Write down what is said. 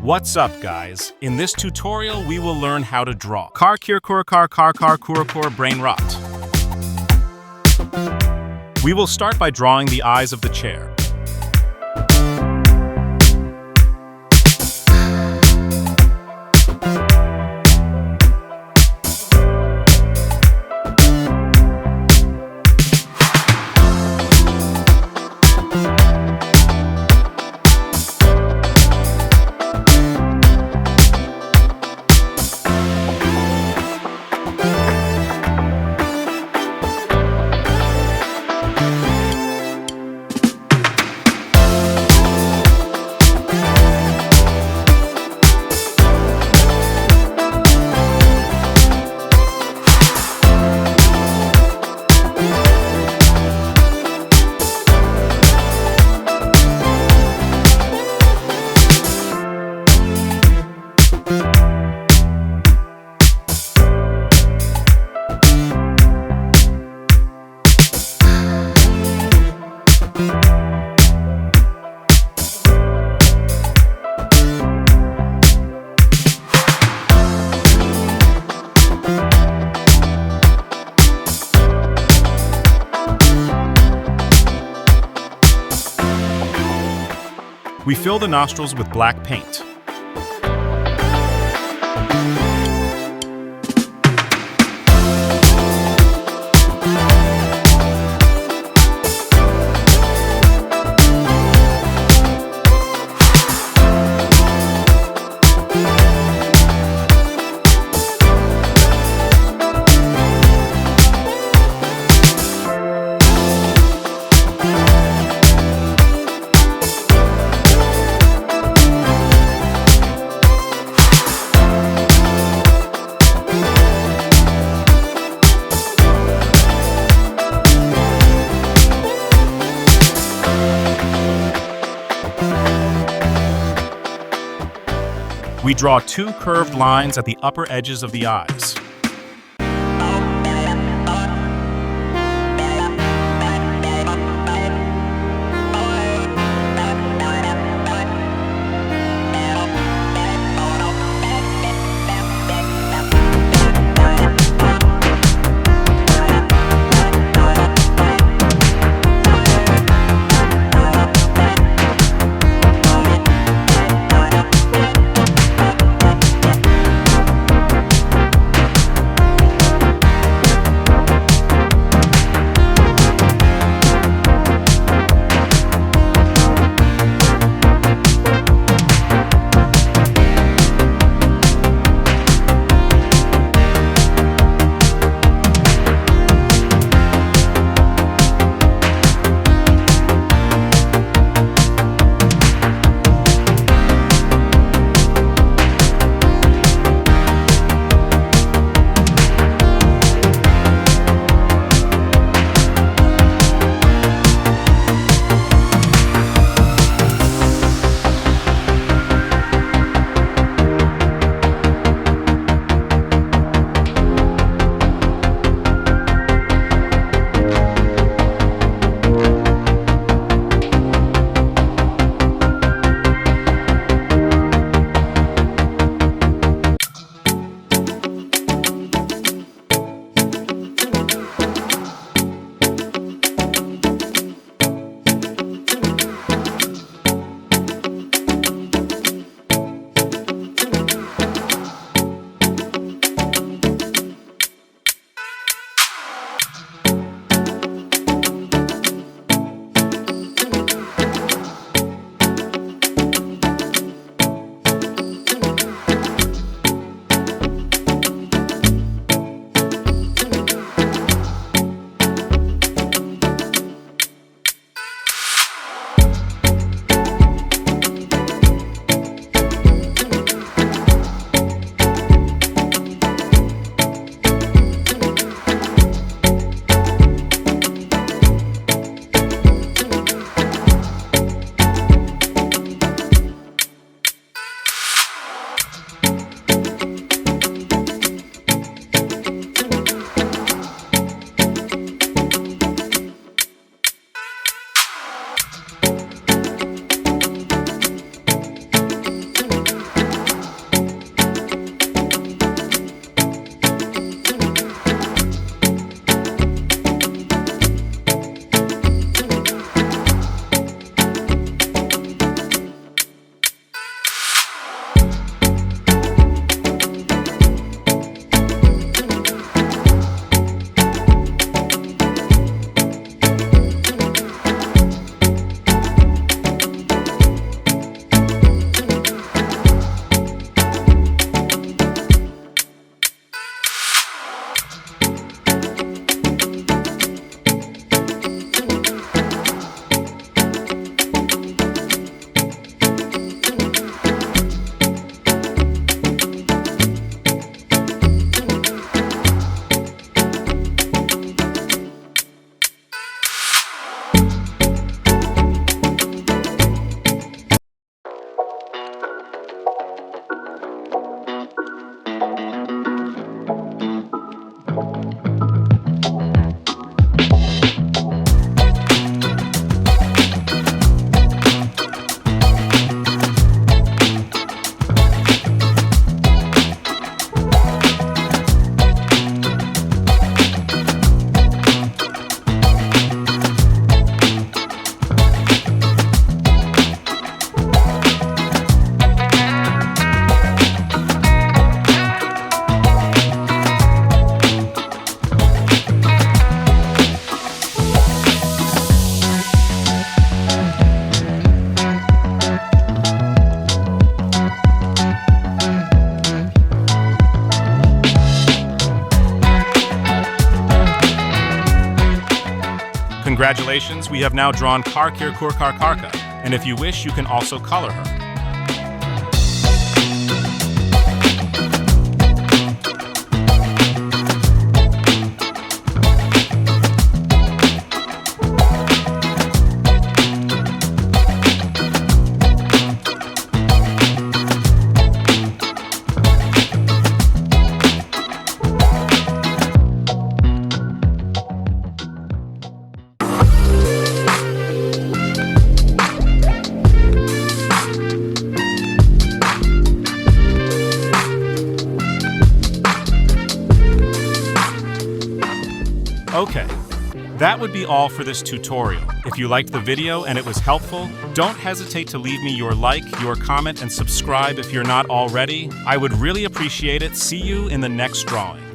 What's up, guys? In this tutorial, we will learn how to draw Karkirkurkarkarkar Brainrot. We will start by drawing the eyes of the chair. We fill the nostrils with black paint. We draw two curved lines at the upper edges of the eyes. Congratulations, we have now drawn Karkirkurkarkarkar, and if you wish, you can also color her. Okay, that would be all for this tutorial. If you liked the video and it was helpful, don't hesitate to leave me your like, your comment, and subscribe if you're not already. I would really appreciate it. See you in the next drawing.